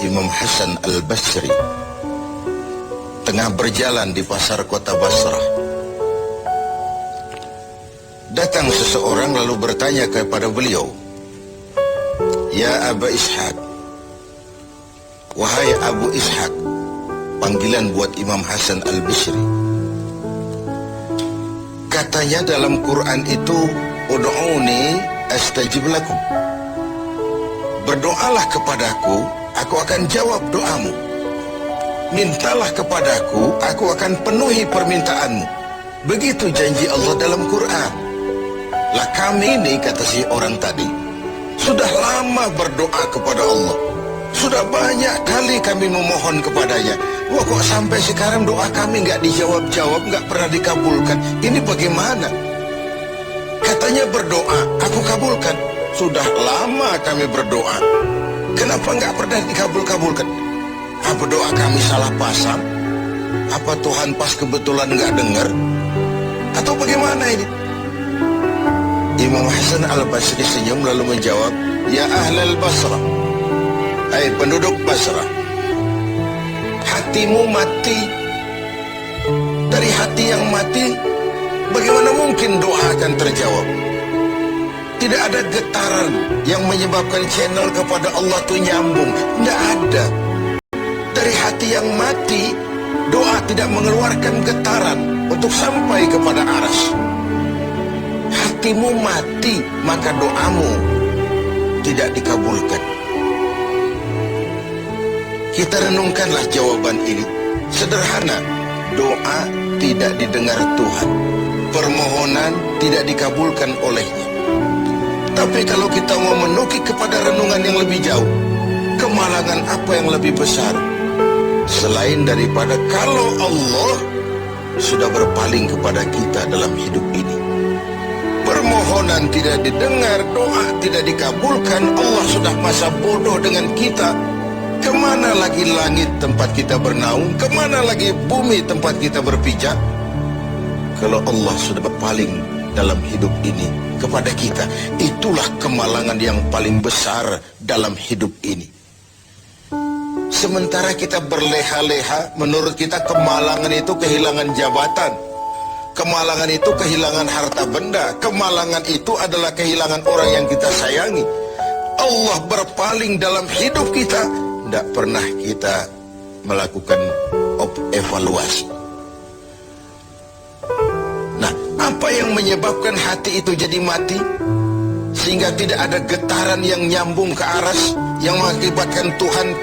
Imam Hasan Al-Basri tengah berjalan di pasar kota Basrah. Datang seseorang lalu bertanya kepada beliau, "Ya Aba Ishaq," wahai Abu Ishaq, panggilan buat Imam Hasan Al-Basri. Katanya dalam Quran itu, "Ud'uni astajib lakum." Berdoalah kepadaku, aku akan jawab doamu. Mintalah kepadaku, aku akan penuhi permintaanmu. Begitu janji Allah dalam Quran. Lah kami ini, kata si orang tadi, sudah lama berdoa kepada Allah. Sudah banyak kali kami memohon kepadanya. Wah, kok sampai sekarang doa kami nggak dijawab-jawab, nggak pernah dikabulkan. Ini bagaimana? Katanya berdoa, aku kabulkan. Sudah lama kami berdoa, kenapa nggak pernah dikabul-kabulkan? Apa doa kami salah pasang? Apa Tuhan pas kebetulan nggak dengar? Atau bagaimana ini? Imam Hasan Al-Basri senyum lalu menjawab, "Ya ahlal Basrah, hai penduduk Basrah, hatimu mati. Dari hati yang mati, bagaimana mungkin doa akan terjawab? Tidak ada getaran yang menyebabkan channel kepada Allah itu nyambung. Tidak ada. Dari hati yang mati, doa tidak mengeluarkan getaran untuk sampai kepada aras. Hatimu mati, maka doamu tidak dikabulkan." Kita renungkanlah jawaban ini. Sederhana, doa tidak didengar Tuhan, permohonan tidak dikabulkan olehnya. Tapi kalau kita mau menukik kepada renungan yang lebih jauh, kemalangan apa yang lebih besar selain daripada kalau Allah sudah berpaling kepada kita dalam hidup ini? Permohonan tidak didengar, doa tidak dikabulkan, Allah sudah masa bodoh dengan kita. Kemana lagi langit tempat kita bernaung? Kemana lagi bumi tempat kita berpijak? Kalau Allah sudah berpaling dalam hidup ini kepada kita, itulah kemalangan yang paling besar dalam hidup ini. Sementara kita berleha-leha, menurut kita kemalangan itu kehilangan jabatan, kemalangan itu kehilangan harta benda, kemalangan itu adalah kehilangan orang yang kita sayangi. Allah berpaling dalam hidup kita, tidak pernah kita melakukan evaluasi. Nah, apa yang menyebabkan hati itu jadi mati? Sehingga tidak ada getaran yang nyambung ke aras, yang mengakibatkan Tuhan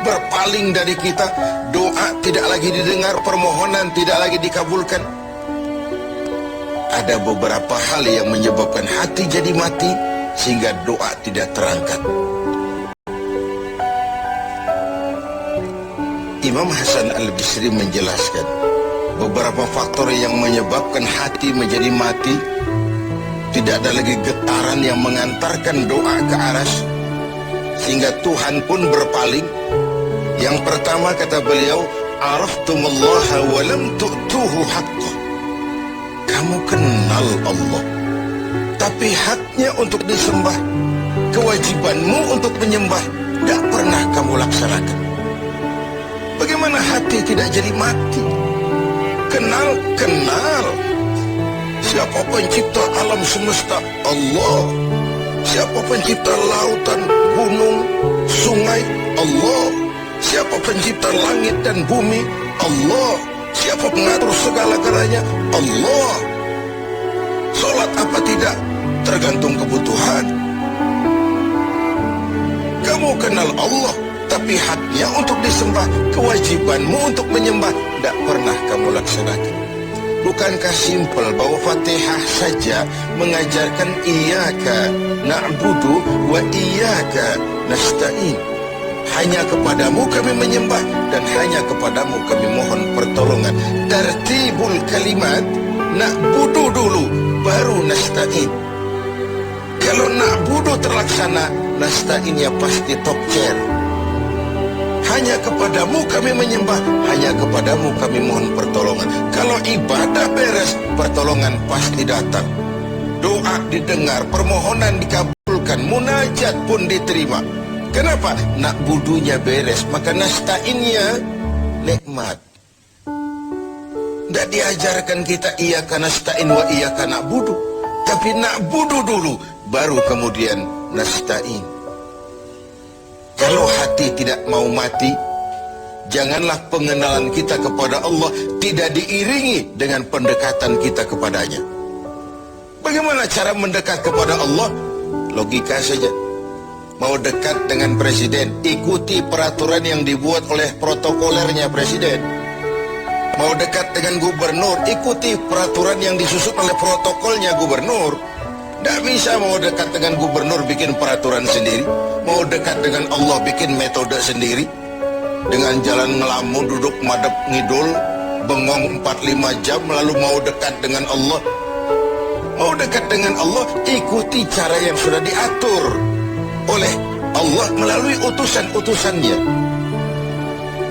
berpaling dari kita. Doa tidak lagi didengar, permohonan tidak lagi dikabulkan. Ada beberapa hal yang menyebabkan hati jadi mati, sehingga doa tidak terangkat. Imam Hasan Al-Basri menjelaskan beberapa faktor yang menyebabkan hati menjadi mati. Tidak ada lagi getaran yang mengantarkan doa ke aras, sehingga Tuhan pun berpaling. Yang pertama, kata beliau, "Araftumullaha wa lam tu'tuhu haqqah." Kamu kenal Allah, tapi haknya untuk disembah, kewajibanmu untuk menyembah, tidak pernah kamu laksanakan. Bagaimana hati tidak jadi mati? Kenal. Siapa pencipta alam semesta? Allah. Siapa pencipta lautan, gunung, sungai? Allah. Siapa pencipta langit dan bumi? Allah. Siapa pengatur segala-galanya? Allah. Sholat apa tidak? Tergantung kebutuhan. Kamu kenal Allah, tapi haknya untuk disembah, kewajibanmu untuk menyembah, tidak pernah kamu laksanakan. Bukankah simpel bahwa Fatihah saja mengajarkan iyyaka na'budu wa iyyaka nasta'in? Hanya kepadamu kami menyembah dan hanya kepadamu kami mohon pertolongan. Tertibul kalimat, na'budu dulu, baru nasta'in. Kalau na'budu terlaksana, nasta'innya pasti top chair. Hanya kepadamu kami menyembah, hanya kepadamu kami mohon pertolongan. Kalau ibadah beres, pertolongan pasti datang. Doa didengar, permohonan dikabulkan, munajat pun diterima. Kenapa? Nak budunya beres, maka nasta'innya nikmat. Tidak diajarkan kita iyyaka nasta'in wa iyyaka na'budu, tapi na'budu dulu, baru kemudian nasta'in. Kalau hati tidak mau mati, janganlah pengenalan kita kepada Allah tidak diiringi dengan pendekatan kita kepadanya. Bagaimana cara mendekat kepada Allah? Logika saja. Mau dekat dengan presiden, ikuti peraturan yang dibuat oleh protokolernya presiden. Mau dekat dengan gubernur, ikuti peraturan yang disusun oleh protokolnya gubernur. Tidak bisa mau dekat dengan gubernur bikin peraturan sendiri. Mau dekat dengan Allah bikin metode sendiri. Dengan jalan ngelamun, duduk madep ngidul, bengong 4-5 jam, lalu mau dekat dengan Allah. Mau dekat dengan Allah, ikuti cara yang sudah diatur oleh Allah melalui utusan-utusannya,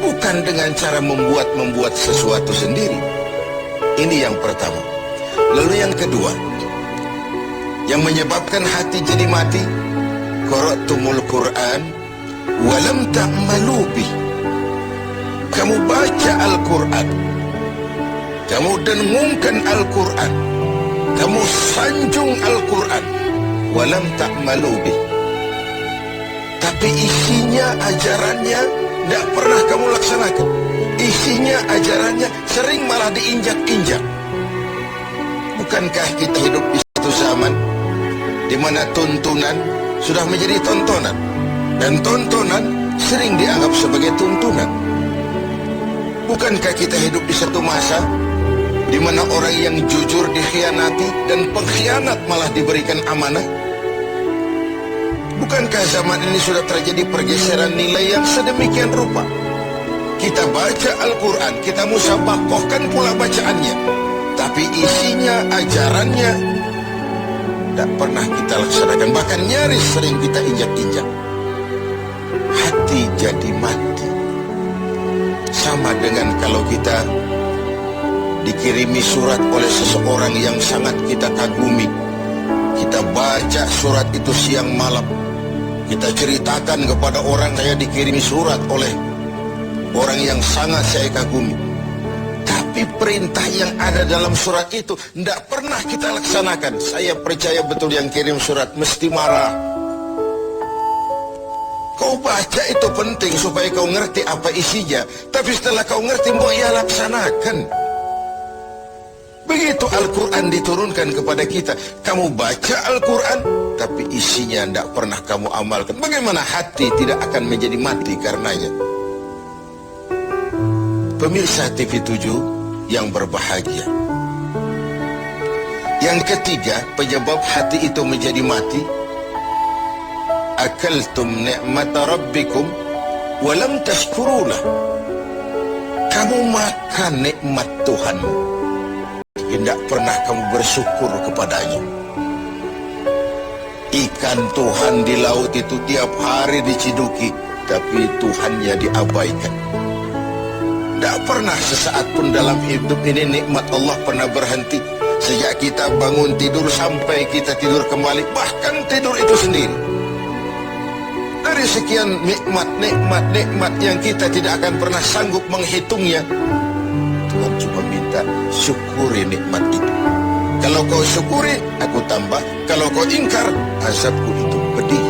bukan dengan cara membuat sesuatu sendiri. Ini yang pertama. Lalu yang kedua, yang menyebabkan hati jadi mati, qara'tumul Qur'an walam ta'malu bih. Kamu baca Al-Quran, kamu dengungkan Al-Quran, kamu sanjung Al-Quran, walam ta'malu bih, tapi isinya, ajarannya tidak pernah kamu laksanakan. Isinya, ajarannya sering malah diinjak-injak. Bukankah kita hidup di satu zaman di mana tuntunan sudah menjadi tontonan, dan tontonan sering dianggap sebagai tuntunan? Bukankah kita hidup di satu masa di mana orang yang jujur dikhianati dan pengkhianat malah diberikan amanah? Bukankah zaman ini sudah terjadi pergeseran nilai yang sedemikian rupa? Kita baca Al-Quran, kita musabakohkan pula bacaannya, tapi isinya, ajarannya tidak pernah kita laksanakan. Bahkan nyaris sering kita injak-injak. Hati jadi mati. Sama dengan kalau kita dikirimi surat oleh seseorang yang sangat kita kagumi. Kita baca surat itu siang malam. Kita ceritakan kepada orang, saya dikirimi surat oleh orang yang sangat saya kagumi. Tapi perintah yang ada dalam surat itu tidak pernah kita laksanakan. Saya percaya betul yang kirim surat mesti marah. Kau baca itu penting supaya kau ngerti apa isinya, tapi setelah kau ngerti mau ya laksanakan. Begitu Al-Quran diturunkan kepada kita, kamu baca Al-Quran tapi isinya tidak pernah kamu amalkan. Bagaimana hati tidak akan menjadi mati karenanya? Pemirsa TV7 yang berbahagia, yang ketiga penyebab hati itu menjadi mati, akaltum ni'mata rabbikum walam tashkurulah. Kamu makan nikmat Tuhanmu, tidak pernah kamu bersyukur kepadanya. Ikan Tuhan di laut itu tiap hari diciduki, tapi Tuhannya diabaikan. Tidak pernah sesaat pun dalam hidup ini nikmat Allah pernah berhenti. Sejak kita bangun tidur sampai kita tidur kembali, bahkan tidur itu sendiri. Dari sekian nikmat yang kita tidak akan pernah sanggup menghitungnya, Tuhan cuma minta syukuri nikmat itu. Kalau kau syukuri, aku tambah. Kalau kau ingkar, azabku itu pedih.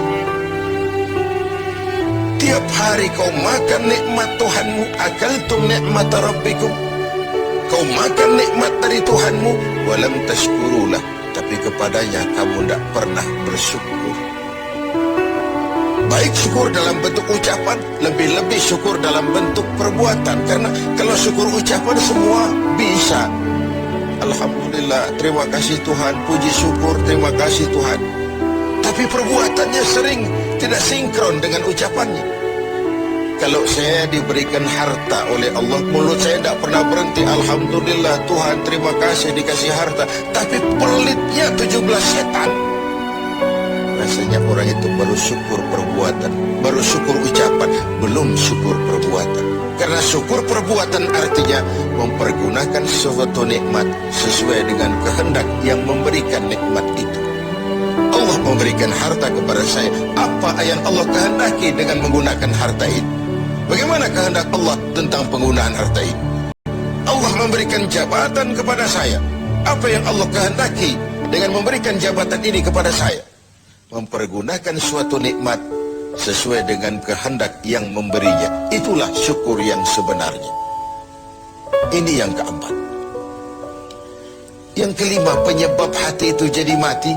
Tiap hari kau makan nikmat Tuhanmu, akaltum ni'mata rabbikum. Kau makan nikmat dari Tuhanmu, walam tashkurulah, tapi kepadanya kamu tidak pernah bersyukur. Baik syukur dalam bentuk ucapan, lebih-lebih syukur dalam bentuk perbuatan. Karena kalau syukur ucapan semua bisa. Alhamdulillah, terima kasih Tuhan, puji syukur, terima kasih Tuhan. Tapi perbuatannya sering tidak sinkron dengan ucapannya. Kalau saya diberikan harta oleh Allah, mulut saya tidak pernah berhenti. Alhamdulillah Tuhan, terima kasih dikasih harta. Tapi pelitnya 17 setan. Rasanya orang itu baru syukur perbuatan, baru syukur ucapan, belum syukur perbuatan. Karena syukur perbuatan artinya mempergunakan suatu nikmat sesuai dengan kehendak yang memberikan nikmat itu. Allah memberikan harta kepada saya, apa yang Allah kehendaki dengan menggunakan harta itu? Bagaimana kehendak Allah tentang penggunaan harta itu? Allah memberikan jabatan kepada saya, apa yang Allah kehendaki dengan memberikan jabatan ini kepada saya? Mempergunakan suatu nikmat sesuai dengan kehendak yang memberinya. Itulah syukur yang sebenarnya. Ini yang keempat. Yang kelima, penyebab hati itu jadi mati.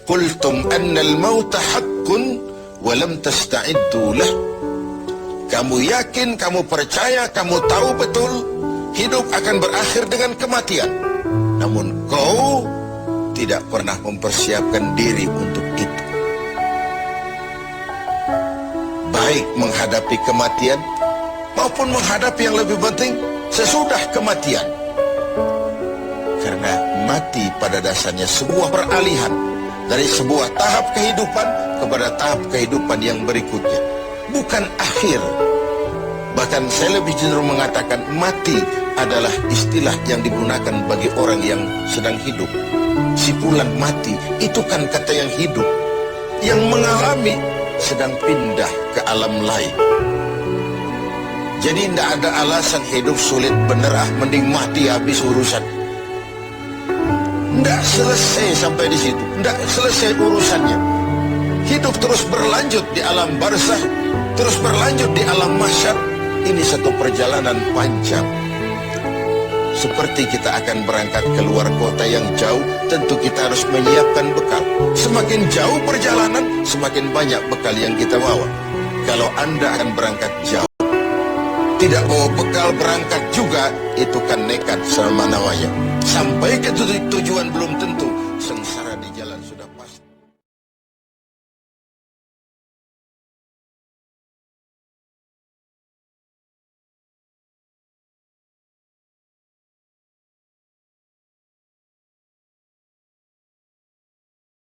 Qultum annal mauta haqqun wa lam tasta'iddu lah. Kamu yakin, kamu percaya, kamu tahu betul hidup akan berakhir dengan kematian. Namun kau tidak pernah mempersiapkan diri untuk itu. Baik menghadapi kematian maupun menghadapi yang lebih penting sesudah kematian. Karena mati pada dasarnya sebuah peralihan dari sebuah tahap kehidupan kepada tahap kehidupan yang berikutnya, bukan akhir. Bahkan saya lebih cenderung mengatakan mati adalah istilah yang digunakan bagi orang yang sedang hidup. Sipulan mati itu kan kata yang hidup, yang mengalami sedang pindah ke alam lain. Jadi tidak ada alasan hidup sulit bener, mending mati habis urusan. Tidak selesai sampai di situ, tidak selesai urusannya. Hidup terus berlanjut di alam barzakh, terus berlanjut di alam mahsyar. Ini satu perjalanan panjang. Seperti kita akan berangkat keluar kota yang jauh, tentu kita harus menyiapkan bekal. Semakin jauh perjalanan, semakin banyak bekal yang kita bawa. Kalau Anda akan berangkat jauh, tidak bawa bekal berangkat juga, itu kan nekat sama namanya. Sampai ke tujuan belum tentu, sengsara di jalan sudah pasti.